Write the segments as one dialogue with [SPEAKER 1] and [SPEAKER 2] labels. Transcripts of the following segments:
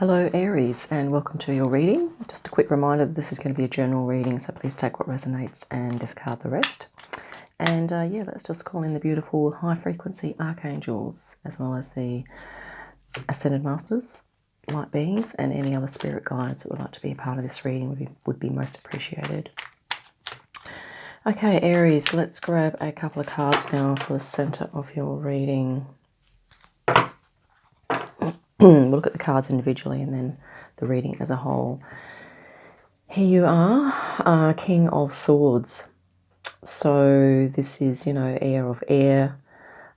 [SPEAKER 1] Hello Aries, and welcome to your reading. Just a quick reminder that this is going to be a general reading, so please take what resonates and discard the rest. And yeah, let's just call in the beautiful high frequency archangels, as well as the ascended masters, light beings, and any other spirit guides that would like to be a part of this reading would be most appreciated. Okay, Aries, let's grab a couple of cards now for the center of your reading. We'll look at the cards individually and then the reading as a whole. Here you are, King of Swords. So this is, air of air,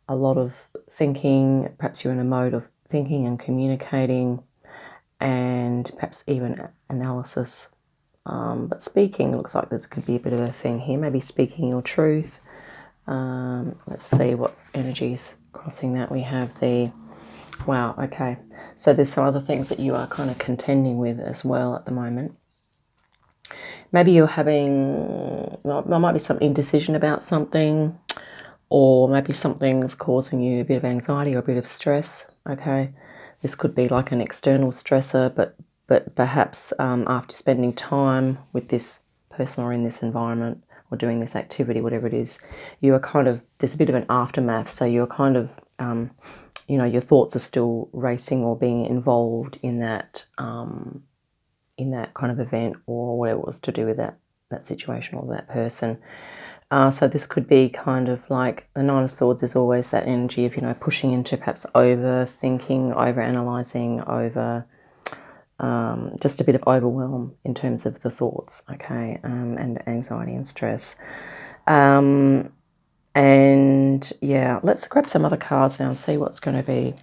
[SPEAKER 1] a lot of thinking. Perhaps you're in a mode of thinking and communicating, and perhaps even analysis. But speaking, looks like this could be a bit of a thing here. Maybe speaking your truth. Let's see what energies crossing that. We have the... Wow, okay. So there's some other things that you are kind of contending with as well at the moment. Maybe you're having... Well, there might be some indecision about something, or maybe something's causing you a bit of anxiety or a bit of stress, okay? This could be like an external stressor, but perhaps after spending time with this person or in this environment or doing this activity, whatever it is, you are kind of... There's a bit of an aftermath, so you're kind of... your thoughts are still racing or being involved in that kind of event or whatever it was to do with that situation or that person. So this could be kind of like the Nine of Swords is always that energy of, pushing into perhaps overthinking, overanalyzing, just a bit of overwhelm in terms of the thoughts, okay, and anxiety and stress. And yeah, let's grab some other cards now and see what's going to be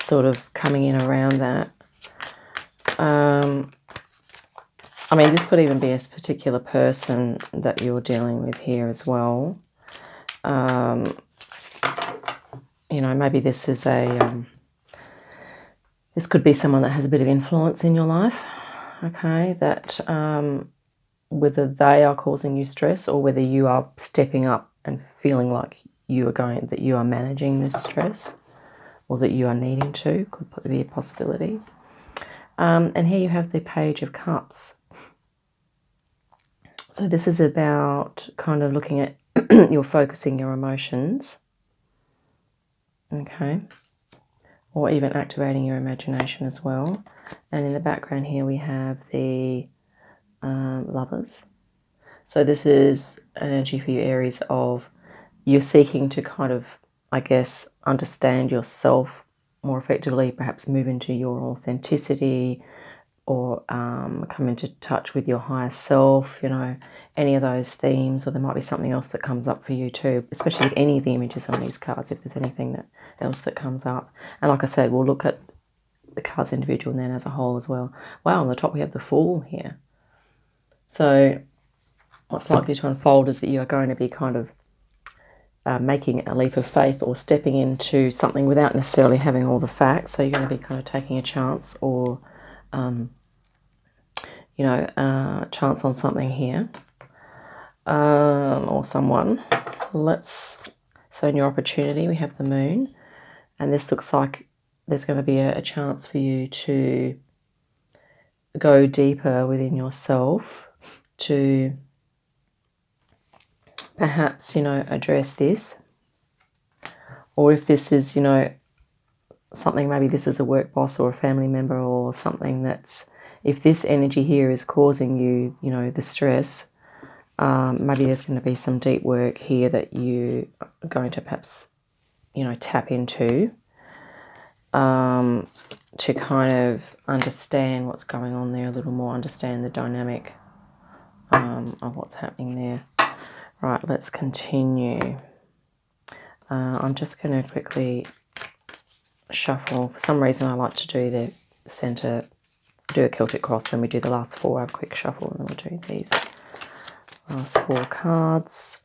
[SPEAKER 1] sort of coming in around that. I mean, this could even be a particular person that you're dealing with here as well. Maybe this is this could be someone that has a bit of influence in your life, okay, that whether they are causing you stress or whether you are stepping up and feeling like that you are managing this stress, or that you are needing to, could be a possibility. And here you have the Page of Cups. So this is about kind of looking at you're focusing your emotions, okay, or even activating your imagination as well. And in the background here we have the Lovers. So this is an energy for you, Aries, of you're seeking to kind of, I guess, understand yourself more effectively, perhaps move into your authenticity, or come into touch with your higher self, any of those themes. Or there might be something else that comes up for you too, especially with any of the images on these cards, if there's anything else that comes up. And like I said, we'll look at the cards individual and then as a whole as well. Wow, on the top we have the Fool here. So what's likely to unfold is that you are going to be kind of making a leap of faith or stepping into something without necessarily having all the facts. So you're going to be kind of taking a chance or, chance on something here, or someone. So in your opportunity, we have the Moon, and this looks like there's going to be a chance for you to go deeper within yourself, to perhaps, address this. Or if this is, something, maybe this is a work boss or a family member or something if this energy here is causing you, the stress, maybe there's going to be some deep work here that you are going to perhaps, tap into, to kind of understand what's going on there a little more, understand the dynamic of what's happening there. Right, let's continue. I'm just going to quickly shuffle. For some reason I like to do the center, do a Celtic cross, then we do the last four, a quick shuffle, and then we'll do these last four cards.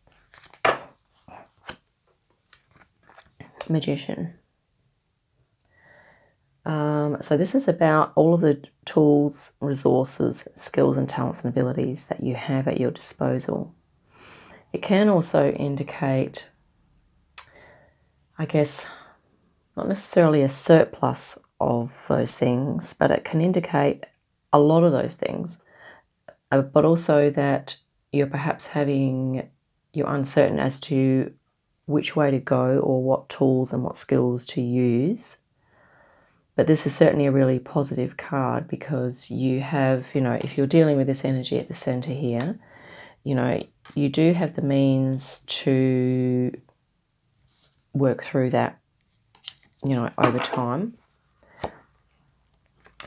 [SPEAKER 1] Magician. So this is about all of the tools, resources, skills and talents and abilities that you have at your disposal. It can also indicate, I guess, not necessarily a surplus of those things, but it can indicate a lot of those things. But also that you're perhaps you're uncertain as to which way to go or what tools and what skills to use. But this is certainly a really positive card because you have, if you're dealing with this energy at the center here, you do have the means to work through that, over time.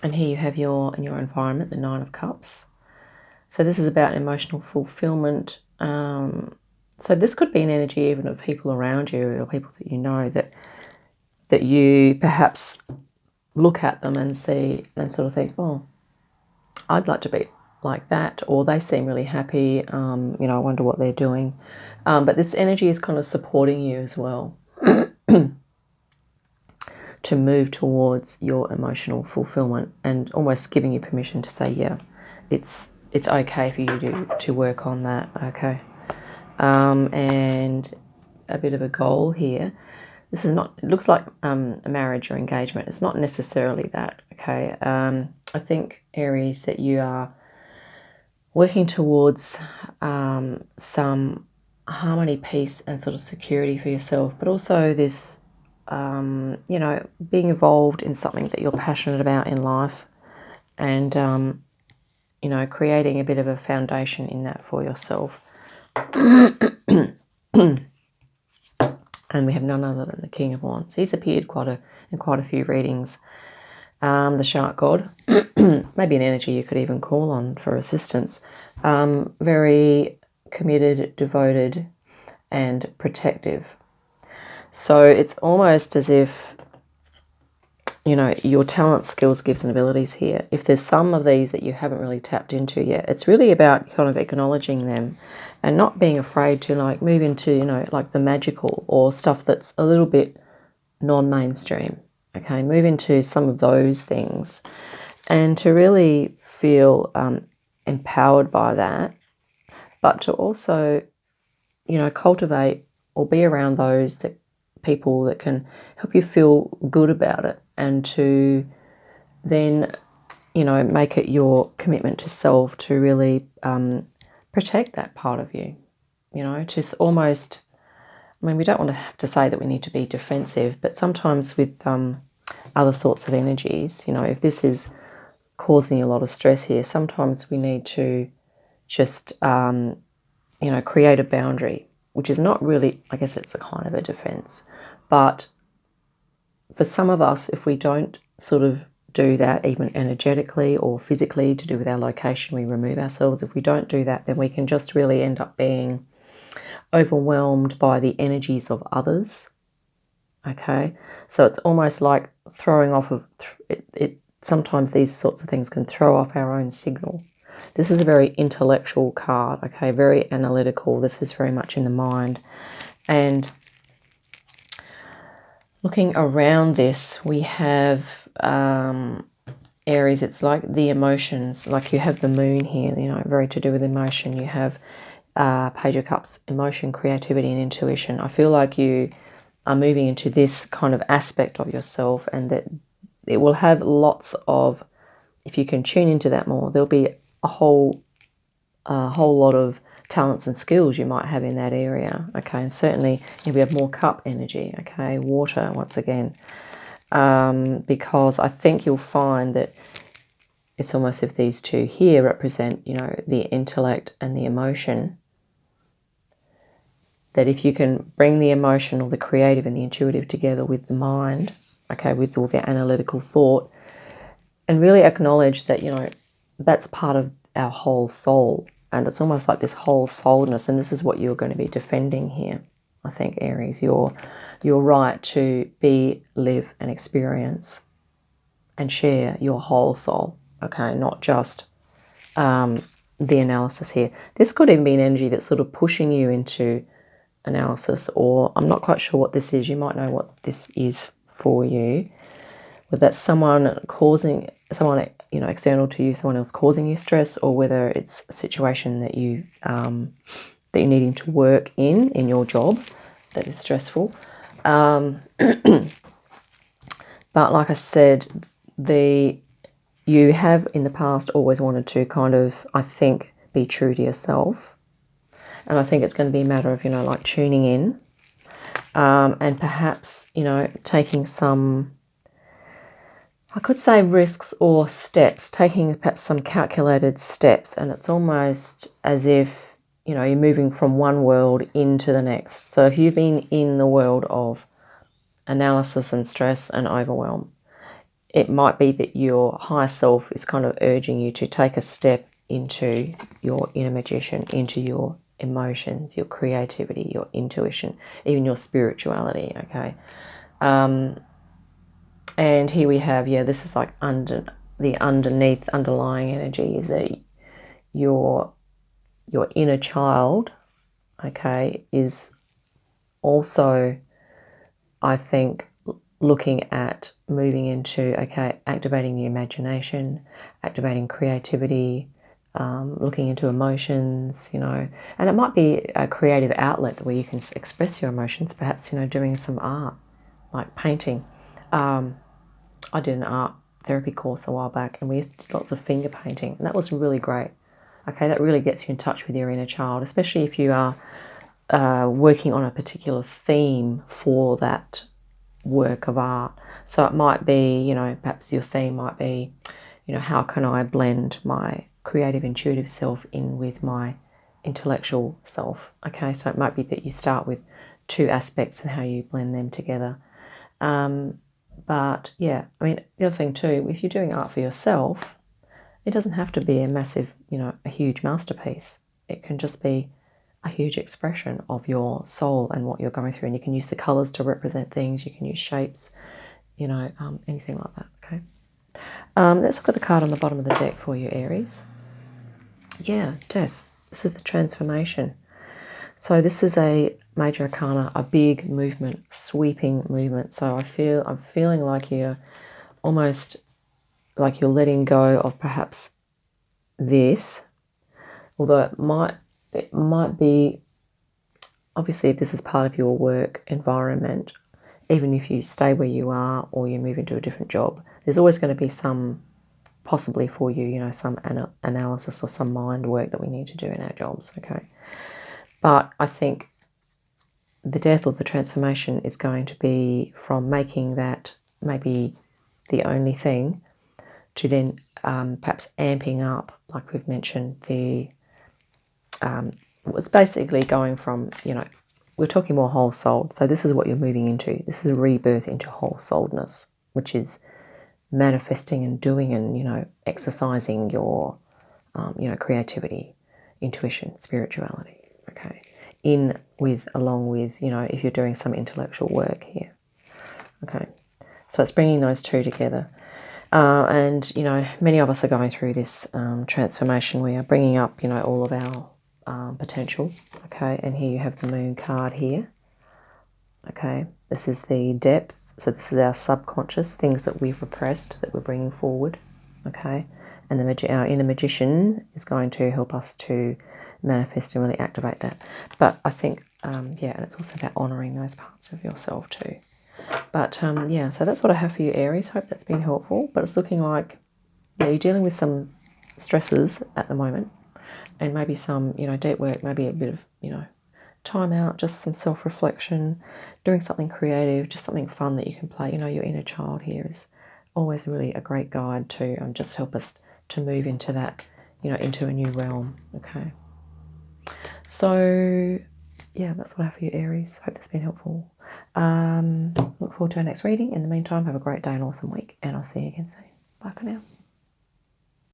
[SPEAKER 1] And here you have in your environment, the Nine of Cups. So this is about emotional fulfillment. So this could be an energy even of people around you or people that you know that you perhaps look at them and see and sort of think, oh, I'd like to be like that, or they seem really happy. I wonder what they're doing. But this energy is kind of supporting you as well to move towards your emotional fulfillment and almost giving you permission to say, yeah, it's okay for you to work on that, okay? And a bit of a goal here. This is not, it looks like a marriage or engagement. It's not necessarily that, okay? I think, Aries, that you are working towards some harmony, peace, and sort of security for yourself, but also this, being involved in something that you're passionate about in life and, creating a bit of a foundation in that for yourself. And we have none other than the King of Wands. He's appeared in quite a few readings. The Shark God, maybe an energy you could even call on for assistance. Very committed, devoted, and protective. So it's almost as if, your talents, skills, gifts, and abilities here. If there's some of these that you haven't really tapped into yet, it's really about kind of acknowledging them and not being afraid to move into, like the magical or stuff that's a little bit non-mainstream. Okay, move into some of those things and to really feel empowered by that, but to also, cultivate or be around those people that can help you feel good about it, and to then, make it your commitment to self to really protect that part of you, just almost, we don't want to have to say that we need to be defensive, but sometimes with other sorts of energies, if this is causing a lot of stress here, sometimes we need to just, create a boundary, which is not really, I guess it's a kind of a defense. But for some of us, if we don't sort of do that, even energetically or physically, to do with our location, we remove ourselves. If we don't do that, then we can just really end up being overwhelmed by the energies of others. Okay, so it's almost like throwing off of it. Sometimes these sorts of things can throw off our own signal. This is a very intellectual card, okay, very analytical. This is very much in the mind. And looking around this, we have Aries. It's like the emotions, like you have the moon here, very to do with emotion. You have Page of Cups, emotion, creativity, and intuition. I feel like you are moving into this kind of aspect of yourself, and that it will have lots of, if you can tune into that more, there'll be a whole lot of talents and skills you might have in that area. Okay, and certainly if we have more cup energy, okay, water once again, because I think you'll find that it's almost if these two here represent, the intellect and the emotion, that if you can bring the emotional, the creative and the intuitive together with the mind, okay, with all the analytical thought, and really acknowledge that, that's part of our whole soul. And it's almost like this whole souledness, and this is what you're going to be defending here, I think, Aries, your right to be, live and experience and share your whole soul, okay, not just the analysis here. This could even be an energy that's sort of pushing you into analysis, or I'm not quite sure what this is. You might know what this is for you, whether that's someone external to you, someone else causing you stress, or whether it's a situation that you that you're needing to work in your job that is stressful. But But like I said, you have in the past always wanted to kind of, I think, be true to yourself. And I think it's going to be a matter of, like tuning in, and perhaps, taking some, I could say risks or steps, taking perhaps some calculated steps. And it's almost as if, you're moving from one world into the next. So if you've been in the world of analysis and stress and overwhelm, it might be that your higher self is kind of urging you to take a step into your inner magician, into your emotions, your creativity, your intuition, even your spirituality, okay? And here we have, this is like underlying energy is that your inner child, okay, is also, I think, looking at moving into, okay, activating the imagination, activating creativity, looking into emotions, and it might be a creative outlet where you can express your emotions, perhaps, doing some art, like painting. I did an art therapy course a while back, and we used to do lots of finger painting, and that was really great. Okay, that really gets you in touch with your inner child, especially if you are working on a particular theme for that work of art. So it might be, perhaps your theme might be, how can I blend my creative, intuitive self in with my intellectual self? Okay, so it might be that you start with two aspects and how you blend them together. But yeah, I mean, the other thing too, if you're doing art for yourself, it doesn't have to be a massive, a huge masterpiece. It can just be a huge expression of your soul and what you're going through. And you can use the colors to represent things. You can use shapes, anything like that, okay? Let's look at the card on the bottom of the deck for you, Aries. Yeah, Death. This is the transformation. So this is a major arcana, a big movement, sweeping movement. So I'm feeling like you're almost like you're letting go of perhaps this, although it might be, obviously, if this is part of your work environment, even if you stay where you are or you move into a different job, there's always going to be some, possibly for you, some analysis or some mind work that we need to do in our jobs, okay? But I think the death or the transformation is going to be from making that maybe the only thing to then perhaps amping up, like we've mentioned, it's basically going from, we're talking more whole-souled. So this is what you're moving into. This is a rebirth into whole-souledness, which is manifesting and doing and, exercising your, creativity, intuition, spirituality, okay? Along with, if you're doing some intellectual work here, okay? So it's bringing those two together. And, many of us are going through this transformation. We are bringing up, all of our potential, okay? And here you have the Moon card here, okay? This is the depths. So this is our subconscious, things that we've repressed that we're bringing forward, okay? And our inner magician is going to help us to manifest and really activate that. But I think, and it's also about honouring those parts of yourself too. But so that's what I have for you, Aries. Hope that's been helpful. But it's looking like, you're dealing with some stresses at the moment, and maybe some, deep work, maybe a bit of, time out, just some self-reflection, doing something creative, just something fun that you can play. Your inner child here is always really a great guide to just help us to move into that, into a new realm, okay? So, that's what I have for you, Aries. Hope that's been helpful. Look forward to our next reading. In the meantime, have a great day and awesome week, and I'll see you again soon. Bye for now.